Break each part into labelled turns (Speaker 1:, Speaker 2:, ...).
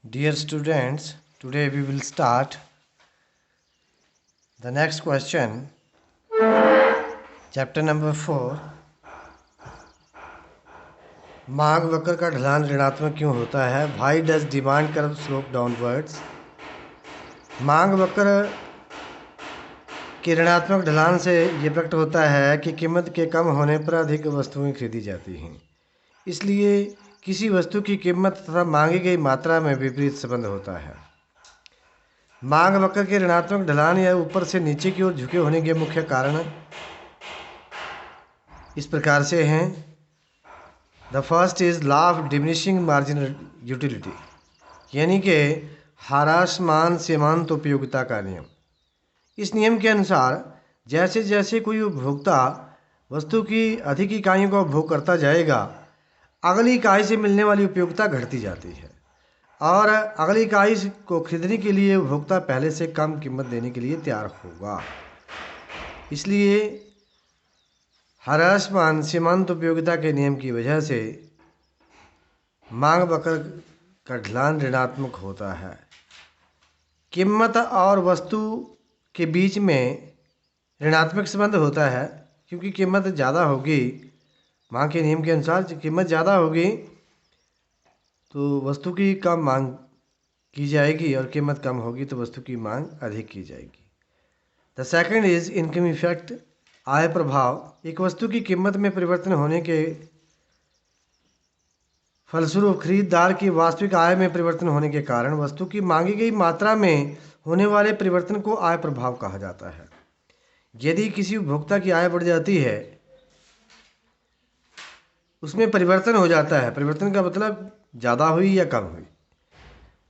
Speaker 1: Dear students, today we will start the next question, chapter number 4. मांग वक्र का ढलान ऋणात्मक क्यों होता है? Why does demand curve slope downwards? मांग वक्र के ऋणात्मक ढलान से ये प्रकट होता है कि कीमत के कम होने पर अधिक वस्तुएं खरीदी जाती हैं। इसलिए किसी वस्तु की कीमत तथा मांगी गई मात्रा में विपरीत संबंध होता है। मांग वक्र के ऋणात्मक ढलान या यूपर से नीचे की ओर झुके होने के मुख्य कारण इस प्रकार से हैं। The first is law of diminishing marginal utility, यानी कि ह्रासमान सीमांत उपयोगिता का नियम। इस नियम के अनुसार जैसे जैसे कोई उपभोक्ता वस्तु की अधिक इकाइयों का उपभोग करता जाएगा, अगली इकाई से मिलने वाली उपयोगिता घटती जाती है और अगली इकाई को खरीदने के लिए उपभोक्ता पहले से कम कीमत देने के लिए तैयार होगा। इसलिए ह्रासमान सीमांत उपयोगिता के नियम की वजह से मांग वक्र का ढलान ऋणात्मक होता है। कीमत और वस्तु के बीच में ऋणात्मक संबंध होता है, क्योंकि कीमत ज़्यादा होगी, मांग के नियम के अनुसार कीमत ज़्यादा होगी तो वस्तु की कम मांग की जाएगी और कीमत कम होगी तो वस्तु की मांग अधिक की जाएगी। The second is income effect, आय प्रभाव। एक वस्तु की कीमत में परिवर्तन होने के फलस्वरूप खरीदार की वास्तविक आय में परिवर्तन होने के कारण वस्तु की मांगी गई मात्रा में होने वाले परिवर्तन को आय प्रभाव कहा जाता है। यदि किसी उपभोक्ता की आय बढ़ जाती है, उसमें परिवर्तन हो जाता है, परिवर्तन का मतलब ज़्यादा हुई या कम हुई,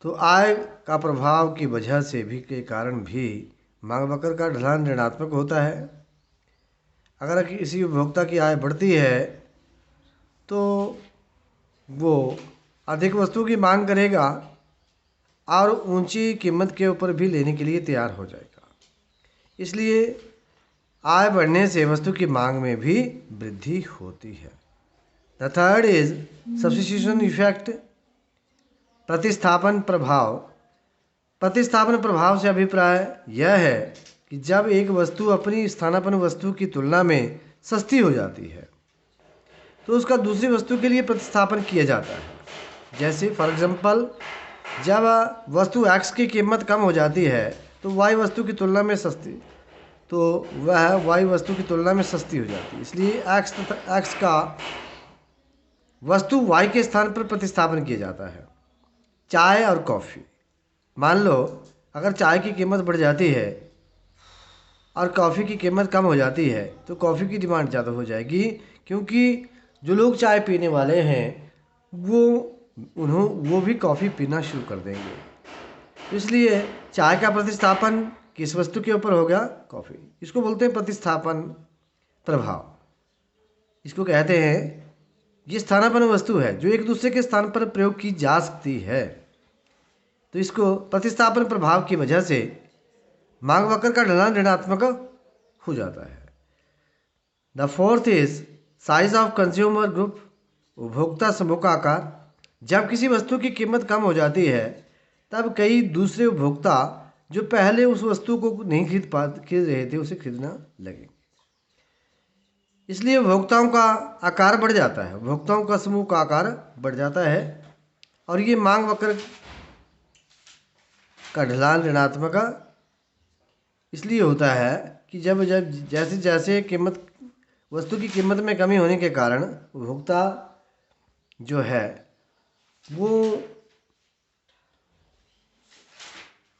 Speaker 1: तो आय का प्रभाव की वजह से भी के कारण भी मांग वक्र का ढलान ऋणात्मक होता है। अगर किसी उपभोक्ता की आय बढ़ती है तो वो अधिक वस्तु की मांग करेगा और ऊंची कीमत के ऊपर भी लेने के लिए तैयार हो जाएगा। इसलिए आय बढ़ने से वस्तु की मांग में भी वृद्धि होती है। The third is substitution effect, प्रतिस्थापन प्रभाव। प्रतिस्थापन प्रभाव से अभिप्राय यह है कि जब एक वस्तु अपनी स्थानापन्न वस्तु की तुलना में सस्ती हो जाती है तो उसका दूसरी वस्तु के लिए प्रतिस्थापन किया जाता है। जैसे फॉर एग्जांपल, जब वस्तु x की कीमत कम हो जाती है तो y वस्तु की तुलना में सस्ती, तो वह y वस्तु की तुलना में सस्ती हो जाती है। इसलिए x का वस्तु y के स्थान पर प्रतिस्थापन किया जाता है। चाय और कॉफ़ी, मान लो अगर चाय की कीमत बढ़ जाती है और कॉफ़ी की कीमत कम हो जाती है तो कॉफ़ी की डिमांड ज़्यादा हो जाएगी, क्योंकि जो लोग चाय पीने वाले हैं वो भी कॉफ़ी पीना शुरू कर देंगे। इसलिए चाय का प्रतिस्थापन किस वस्तु के ऊपर हो गया? कॉफ़ी। इसको बोलते हैं प्रतिस्थापन प्रभाव। इसको कहते हैं, ये स्थानापन्न वस्तु है जो एक दूसरे के स्थान पर प्रयोग की जा सकती है, तो इसको प्रतिस्थापन प्रभाव की वजह से मांग वक्र का ढलान ऋणात्मक हो जाता है। The fourth is size of consumer group, उपभोक्ता समूह का आकार। जब किसी वस्तु की कीमत कम हो जाती है तब कई दूसरे उपभोक्ता जो पहले उस वस्तु को नहीं खरीद रहे थे उसे खरीदना लगे। इसलिए उपभोक्ताओं का आकार बढ़ जाता है, उपभोक्ताओं का समूह का आकार बढ़ जाता है और ये मांग वक्र का ढलान ऋणात्मक इसलिए होता है कि जब जैसे जैसे वस्तु की कीमत में कमी होने के कारण उपभोक्ता जो है वो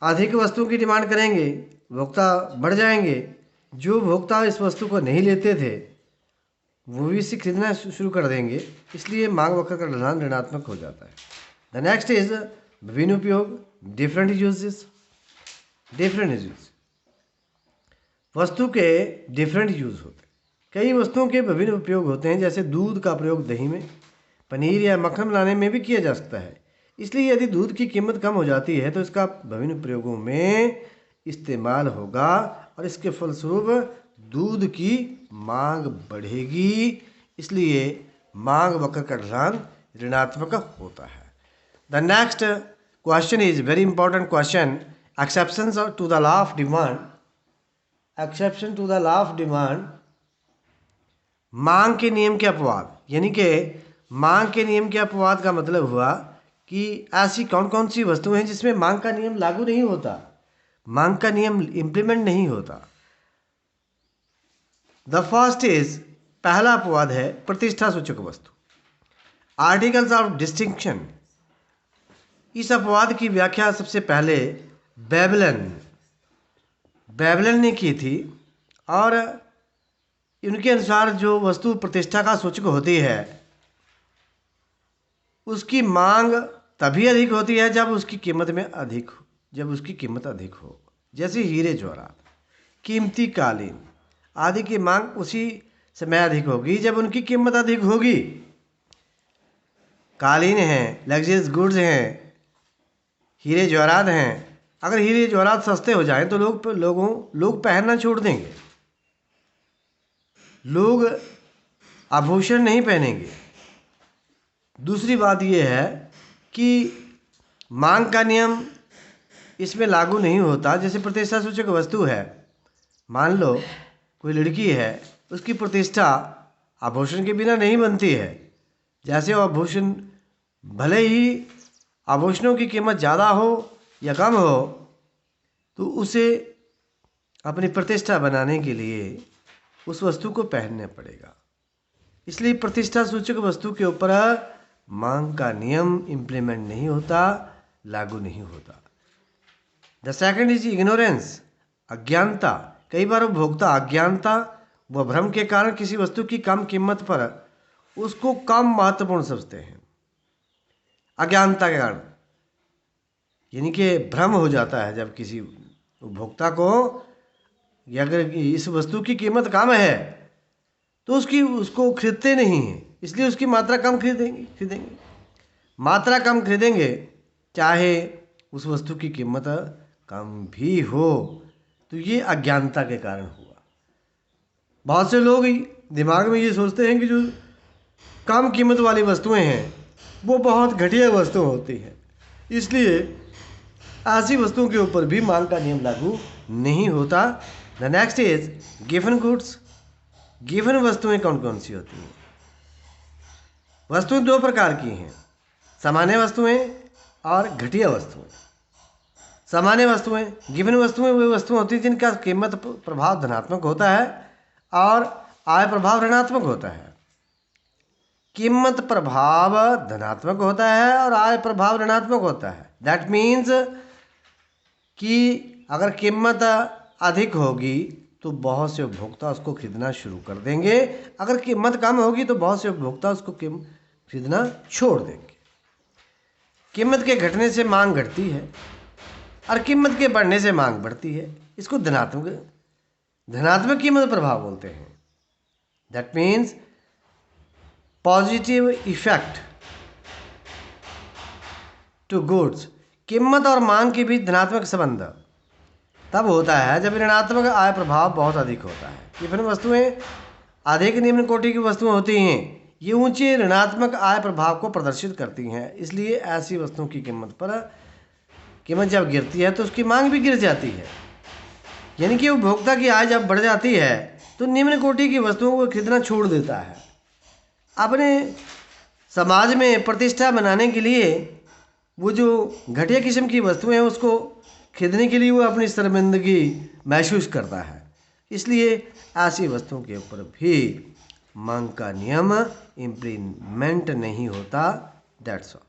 Speaker 1: अधिक वस्तु की डिमांड करेंगे, उपभोक्ता बढ़ जाएंगे। जो उपभोक्ता इस वस्तु को नहीं लेते थे वो भी इसे खरीदना शुरू कर देंगे। इसलिए मांग वक्र का ढलान ऋणात्मक हो जाता है। द नेक्स्ट इज विभिन्न उपयोग, डिफरेंट यूजेस। वस्तु के डिफरेंट यूज होते हैं। कई वस्तुओं के विभिन्न उपयोग होते हैं, जैसे दूध का प्रयोग दही में, पनीर या मक्खन बनाने में भी किया जा सकता है। इसलिए यदि दूध की कीमत कम हो जाती है तो इसका विभिन्न प्रयोगों में इस्तेमाल होगा और इसके फलस्वरूप दूध की मांग बढ़ेगी। इसलिए मांग वक्र का ढलान ऋणात्मक होता है। The next question is very important question, exceptions to the law of demand, exception to the law of demand, मांग के नियम के अपवाद। यानी कि मांग के नियम के अपवाद का मतलब हुआ कि ऐसी कौन कौन सी वस्तुएं हैं जिसमें मांग का नियम लागू नहीं होता, मांग का नियम इंप्लीमेंट नहीं होता। द फर्स्ट इज, पहला अपवाद है प्रतिष्ठा सूचक वस्तु, आर्टिकल्स ऑफ डिस्टिंक्शन। इस अपवाद की व्याख्या सबसे पहले बेबलन ने की थी, और उनके अनुसार जो वस्तु प्रतिष्ठा का सूचक होती है उसकी मांग तभी अधिक होती है जब उसकी कीमत अधिक हो, जैसे हीरे जवाहरात, कीमती कालीन आदि की मांग उसी समय अधिक होगी जब उनकी कीमत अधिक होगी। कालीन हैं, लग्जरियस गुड्स हैं, हीरे जवाहरात हैं, अगर हीरे जवाहरात सस्ते हो जाएं तो लोग पहनना छोड़ देंगे, लोग आभूषण नहीं पहनेंगे। दूसरी बात यह है कि मांग का नियम इसमें लागू नहीं होता। जैसे प्रतिष्ठा सूचक वस्तु है, मान लो कोई लड़की है, उसकी प्रतिष्ठा आभूषण के बिना नहीं बनती है। जैसे वो आभूषण, भले ही आभूषणों की कीमत ज़्यादा हो या कम हो, तो उसे अपनी प्रतिष्ठा बनाने के लिए उस वस्तु को पहनना पड़ेगा। इसलिए प्रतिष्ठा सूचक वस्तु के ऊपर मांग का नियम इम्प्लीमेंट नहीं होता, लागू नहीं होता। द सेकंड इज इग्नोरेंस, अज्ञानता। कई बार उपभोक्ता अज्ञानता व भ्रम के कारण किसी वस्तु की कम कीमत पर उसको कम महत्वपूर्ण समझते हैं। अज्ञानता के कारण, यानी कि भ्रम हो जाता है जब किसी उपभोक्ता को, अगर इस वस्तु की कीमत कम है तो उसको खरीदते नहीं हैं, इसलिए उसकी मात्रा कम खरीदेंगे। मात्रा कम खरीदेंगे चाहे उस वस्तु की कीमत कम भी हो, तो ये अज्ञानता के कारण हुआ। बहुत से लोग दिमाग में ये सोचते हैं कि जो कम कीमत वाली वस्तुएं हैं वो बहुत घटिया वस्तु होती हैं, इसलिए ऐसी वस्तुओं के ऊपर भी मांग का नियम लागू नहीं होता। The next is given goods. Given वस्तुएं कौन कौन सी होती हैं? वस्तुएं दो प्रकार की हैं, सामान्य वस्तुएं और घटिया वस्तुएं। सामान्य वस्तुएं, गिवन वस्तुएं वे वस्तुएं होती हैं जिनका कीमत प्रभाव धनात्मक होता है और आय प्रभाव ऋणात्मक होता है। कीमत प्रभाव धनात्मक होता है और आय प्रभाव ऋणात्मक होता है। दैट मीन्स कि अगर कीमत अधिक होगी तो बहुत से उपभोक्ता उसको खरीदना शुरू कर देंगे, अगर कीमत कम होगी तो बहुत से उपभोक्ता उसको खरीदना छोड़ देंगे। कीमत के घटने से मांग घटती है और कीमत के बढ़ने से मांग बढ़ती है। इसको धनात्मक कीमत प्रभाव बोलते हैं। That means positive effect to goods. कीमत और मांग के बीच धनात्मक संबंध तब होता है जब ऋणात्मक आय प्रभाव बहुत अधिक होता है। विभिन्न वस्तुएं अधिक निम्न कोटि की वस्तुएं होती हैं, ये ऊंचे ऋणात्मक आय प्रभाव को प्रदर्शित करती हैं। इसलिए ऐसी वस्तुओं की कीमत जब गिरती है तो उसकी मांग भी गिर जाती है। यानी कि उपभोक्ता की आय जब बढ़ जाती है तो निम्न कोटि की वस्तुओं को खरीदना छोड़ देता है। अपने समाज में प्रतिष्ठा बनाने के लिए वो जो घटिया किस्म की वस्तुएं हैं उसको खरीदने के लिए वो अपनी शर्मिंदगी महसूस करता है। इसलिए ऐसी वस्तुओं के ऊपर भी मांग का नियम इम्प्लीमेंट नहीं होता। That's all.